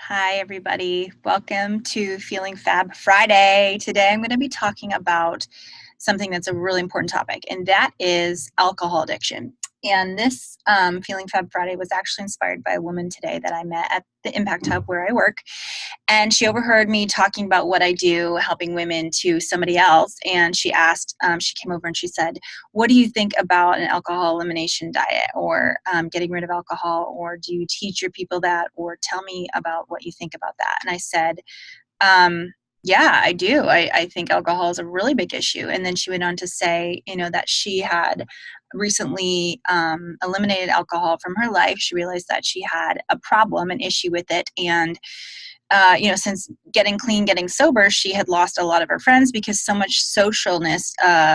Hi, everybody. Welcome to Feeling Fab Friday. Today, I'm going to be talking about something that's a really important topic, and that is alcohol addiction. And this Feeling Fab Friday was actually inspired by a woman today that I met at the Impact Hub where I work. And she overheard me talking about what I do, helping women, to somebody else. And she asked, she came over and she said, what do you think about an alcohol elimination diet, or getting rid of alcohol? Or do you teach your people that? Or tell me about what you think about that. And I said, yeah, I do. I think alcohol is a really big issue. And then she went on to say, that she had recently eliminated alcohol from her life. She realized that she had a problem, an issue with it. And since getting clean, getting sober, she had lost a lot of her friends because so much socialness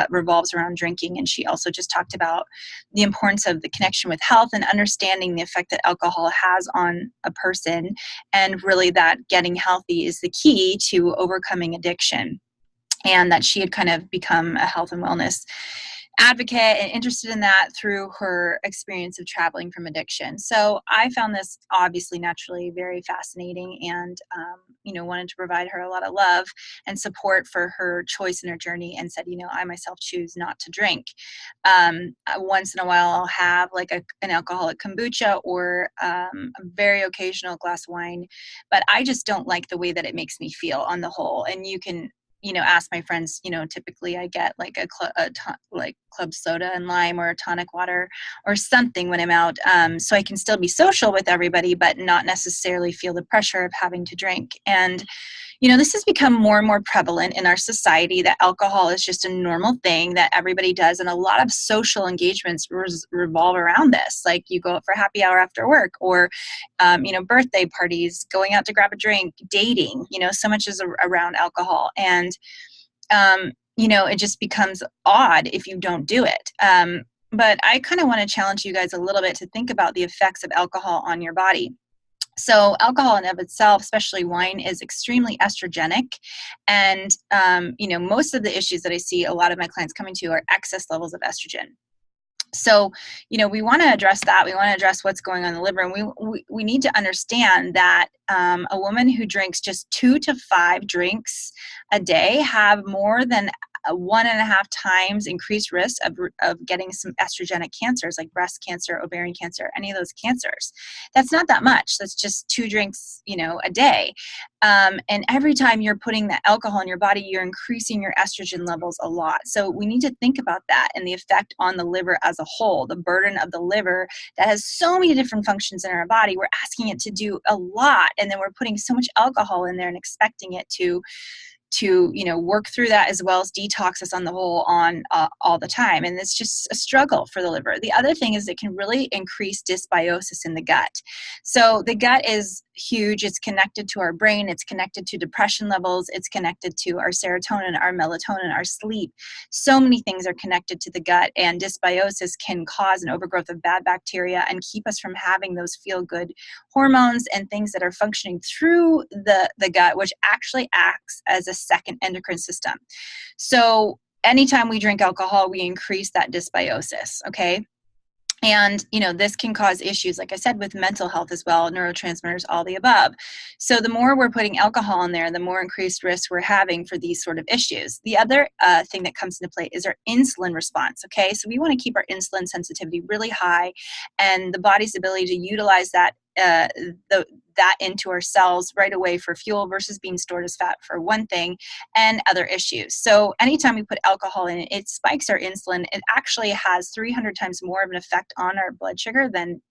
revolves around drinking. And she also just talked about the importance of the connection with health and understanding the effect that alcohol has on a person, and really that getting healthy is the key to overcoming addiction. And that she had kind of become a health and wellness advocate and interested in that through her experience of traveling from addiction. So I found this obviously naturally very fascinating, and wanted to provide her a lot of love and support for her choice in her journey, and said, I myself choose not to drink. Once in a while I'll have like an alcoholic kombucha, or a very occasional glass of wine, but I just don't like the way that it makes me feel on the whole. And you can ask my friends, typically I get like like club soda and lime, or a tonic water or something when I'm out. So I can still be social with everybody, but not necessarily feel the pressure of having to drink. And, this has become more and more prevalent in our society, that alcohol is just a normal thing that everybody does. And a lot of social engagements revolve around this. Like you go out for happy hour after work, or, birthday parties, going out to grab a drink, dating, so much is around alcohol. And, it just becomes odd if you don't do it. But I kind of want to challenge you guys a little bit to think about the effects of alcohol on your body. So alcohol in of itself, especially wine, is extremely estrogenic. And, most of the issues that I see a lot of my clients coming to are excess levels of estrogen. So, we want to address that. We want to address what's going on in the liver. And we need to understand that a woman who drinks just 2 to 5 drinks a day have more than a 1.5 times increased risk of getting some estrogenic cancers, like breast cancer, ovarian cancer, any of those cancers. That's not that much. That's just 2 drinks, a day. And every time you're putting the alcohol in your body, you're increasing your estrogen levels a lot. So we need to think about that and the effect on the liver as a whole, the burden of the liver that has so many different functions in our body. We're asking it to do a lot, and then we're putting so much alcohol in there and expecting it to work through that, as well as detox us on the whole on all the time. And it's just a struggle for the liver. The other thing is it can really increase dysbiosis in the gut. So the gut is huge. It's connected to our brain. It's connected to depression levels. It's connected to our serotonin, our melatonin, our sleep. So many things are connected to the gut, and dysbiosis can cause an overgrowth of bad bacteria and keep us from having those feel-good hormones and things that are functioning through the gut, which actually acts as a second endocrine system. So anytime we drink alcohol, we increase that dysbiosis, okay? And, this can cause issues, like I said, with mental health as well, neurotransmitters, all the above. So the more we're putting alcohol in there, the more increased risk we're having for these sort of issues. The other thing that comes into play is our insulin response, okay? So we want to keep our insulin sensitivity really high, and the body's ability to utilize that into our cells right away for fuel versus being stored as fat, for one thing, and other issues. So anytime we put alcohol in it, it spikes our insulin. It actually has 300 times more of an effect on our blood sugar than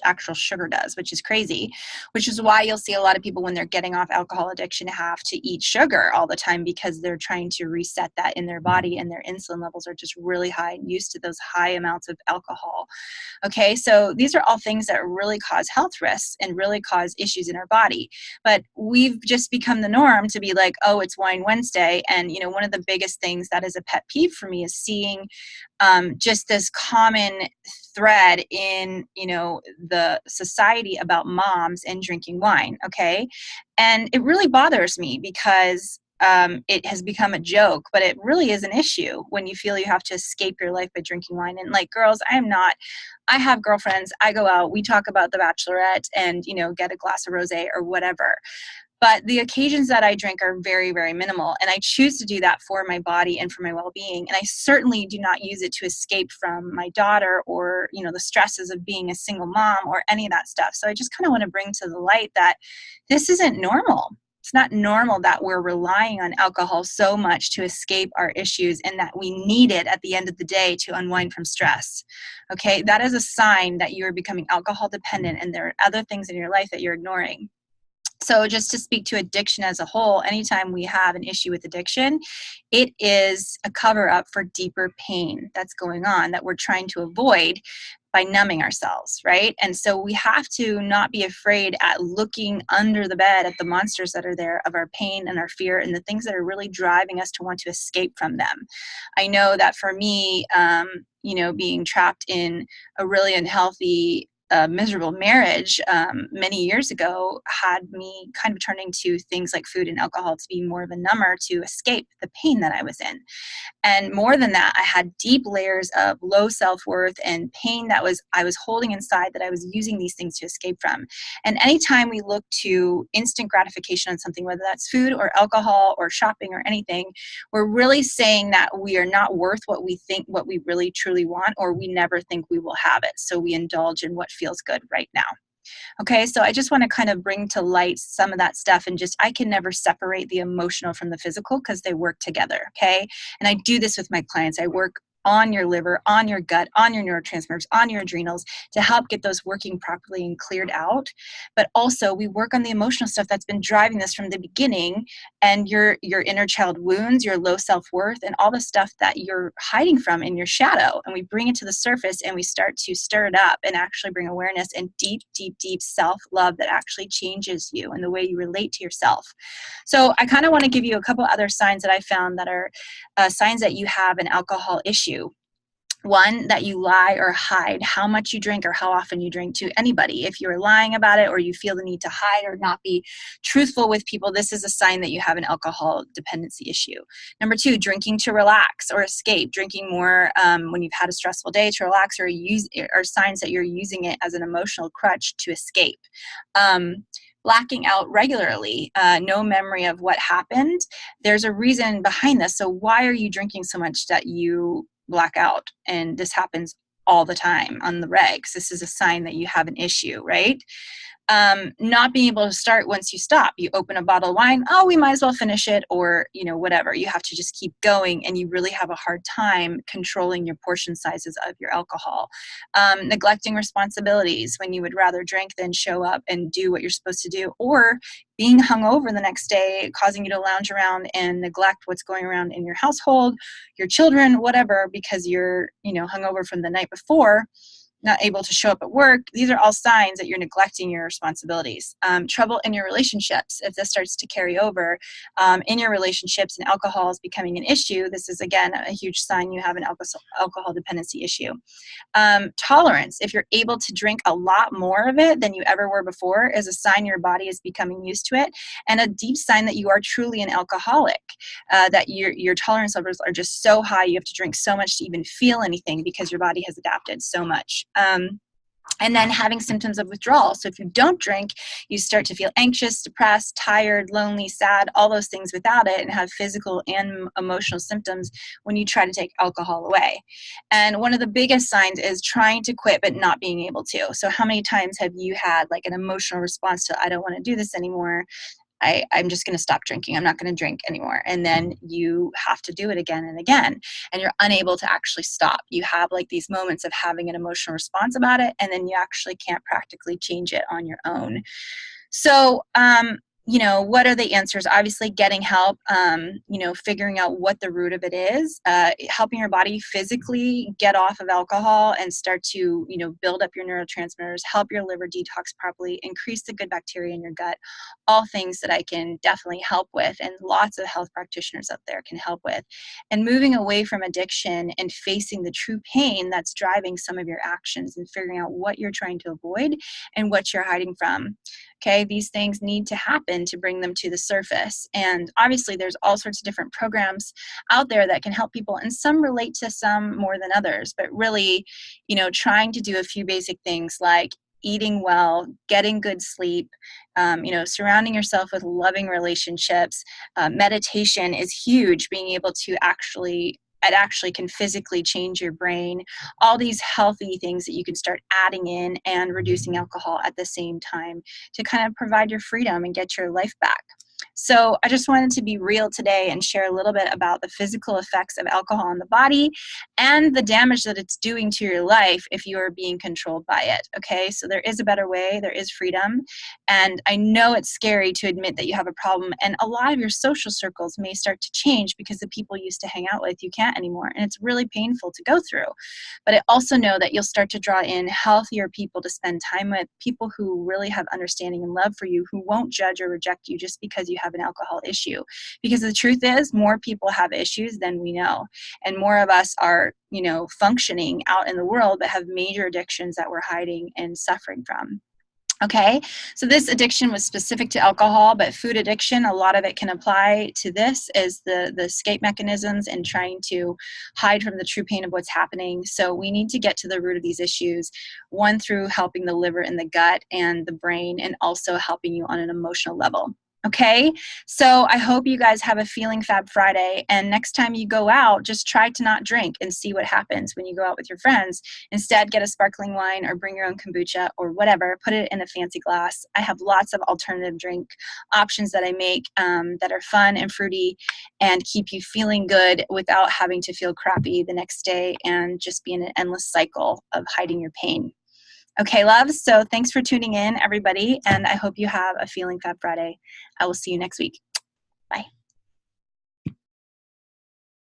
actual sugar does, which is crazy, which is why you'll see a lot of people when they're getting off alcohol addiction have to eat sugar all the time, because they're trying to reset that in their body, and their insulin levels are just really high and used to those high amounts of alcohol. Okay, so these are all things that really cause health risks and really cause issues in our body. But we've just become the norm to be like, oh, it's Wine Wednesday. And, one of the biggest things that is a pet peeve for me is seeing just this common thread in, the society about moms and drinking wine. Okay. And it really bothers me because it has become a joke, but it really is an issue when you feel you have to escape your life by drinking wine. And like, girls, I have girlfriends, I go out, we talk about The Bachelorette and, get a glass of rosé or whatever. But the occasions that I drink are very, very minimal. And I choose to do that for my body and for my well-being. And I certainly do not use it to escape from my daughter or, the stresses of being a single mom or any of that stuff. So I just kind of want to bring to the light that this isn't normal. It's not normal that we're relying on alcohol so much to escape our issues and that we need it at the end of the day to unwind from stress. Okay, that is a sign that you are becoming alcohol dependent and there are other things in your life that you're ignoring. So just to speak to addiction as a whole, anytime we have an issue with addiction, it is a cover up for deeper pain that's going on that we're trying to avoid by numbing ourselves, right? And so we have to not be afraid at looking under the bed at the monsters that are there of our pain and our fear and the things that are really driving us to want to escape from them. I know that for me, being trapped in a really unhealthy miserable marriage many years ago had me kind of turning to things like food and alcohol to be more of a number to escape the pain that I was in. And more than that, I had deep layers of low self-worth and pain that I was holding inside that I was using these things to escape from. And anytime we look to instant gratification on something, whether that's food or alcohol or shopping or anything, we're really saying that we are not worth what we think, what we really truly want, or we never think we will have it. So we indulge in what feels good right now. Okay, so I just want to kind of bring to light some of that stuff and I can never separate the emotional from the physical because they work together, okay? And I do this with my clients. I work on your liver, on your gut, on your neurotransmitters, on your adrenals to help get those working properly and cleared out. But also we work on the emotional stuff that's been driving this from the beginning and your inner child wounds, your low self-worth, and all the stuff that you're hiding from in your shadow. And we bring it to the surface and we start to stir it up and actually bring awareness and deep, deep, deep self-love that actually changes you and the way you relate to yourself. So I kind of want to give you a couple other signs that I found that are signs that you have an alcohol issue. One, that you lie or hide how much you drink or how often you drink to anybody. If you're lying about it or you feel the need to hide or not be truthful with people, this is a sign that you have an alcohol dependency issue. Number two, drinking to relax or escape. Drinking more when you've had a stressful day to relax or signs that you're using it as an emotional crutch to escape. Blacking out regularly, no memory of what happened. There's a reason behind this. So why are you drinking so much that you black out? And this happens all the time on the regs. This is a sign that you have an issue, right? Not being able to start once you stop. You open a bottle of wine, oh, we might as well finish it, or whatever. You have to just keep going, and you really have a hard time controlling your portion sizes of your alcohol. Neglecting responsibilities when you would rather drink than show up and do what you're supposed to do, or being hungover the next day, causing you to lounge around and neglect what's going around in your household, your children, whatever, because you're hungover from the night before, not able to show up at work. These are all signs that you're neglecting your responsibilities. Trouble in your relationships, if this starts to carry over in your relationships and alcohol is becoming an issue, this is again a huge sign you have an alcohol dependency issue. Tolerance, if you're able to drink a lot more of it than you ever were before, is a sign your body is becoming used to it, and a deep sign that you are truly an alcoholic, that your tolerance levels are just so high you have to drink so much to even feel anything because your body has adapted so much. And then having symptoms of withdrawal. So if you don't drink, you start to feel anxious, depressed, tired, lonely, sad, all those things without it, and have physical and emotional symptoms when you try to take alcohol away. And one of the biggest signs is trying to quit but not being able to. So how many times have you had like an emotional response to, I don't want to do this anymore, I'm just going to stop drinking. I'm not going to drink anymore. And then you have to do it again and again, and you're unable to actually stop. You have like these moments of having an emotional response about it, and then you actually can't practically change it on your own. So, what are the answers? Obviously getting help, figuring out what the root of it is, helping your body physically get off of alcohol and start to, build up your neurotransmitters, help your liver detox properly, increase the good bacteria in your gut, all things that I can definitely help with, and lots of health practitioners out there can help with. And moving away from addiction and facing the true pain that's driving some of your actions and figuring out what you're trying to avoid and what you're hiding from. Okay, these things need to happen to bring them to the surface. And obviously, there's all sorts of different programs out there that can help people, and some relate to some more than others. But really, trying to do a few basic things like eating well, getting good sleep, surrounding yourself with loving relationships. Meditation is huge, being able to it actually can physically change your brain. All these healthy things that you can start adding in, and reducing alcohol at the same time to kind of provide your freedom and get your life back. So I just wanted to be real today and share a little bit about the physical effects of alcohol on the body and the damage that it's doing to your life if you are being controlled by it. Okay, so there is a better way, there is freedom. And I know it's scary to admit that you have a problem, and a lot of your social circles may start to change because the people you used to hang out with you can't anymore, and it's really painful to go through. But I also know that you'll start to draw in healthier people to spend time with, people who really have understanding and love for you, who won't judge or reject you just because you have an alcohol issue. Because the truth is, more people have issues than we know, and more of us are, functioning out in the world but have major addictions that we're hiding and suffering from. Okay, so this addiction was specific to alcohol, but food addiction, a lot of it can apply to this as the escape mechanisms and trying to hide from the true pain of what's happening. So we need to get to the root of these issues, one through helping the liver and the gut and the brain, and also helping you on an emotional level. Okay, so I hope you guys have a Feeling Fab Friday, and next time you go out, just try to not drink and see what happens when you go out with your friends. Instead, get a sparkling wine or bring your own kombucha or whatever, put it in a fancy glass. I have lots of alternative drink options that I make that are fun and fruity and keep you feeling good without having to feel crappy the next day and just be in an endless cycle of hiding your pain. Okay, loves, so thanks for tuning in, everybody, and I hope you have a Feeling Fab Friday. I will see you next week. Bye.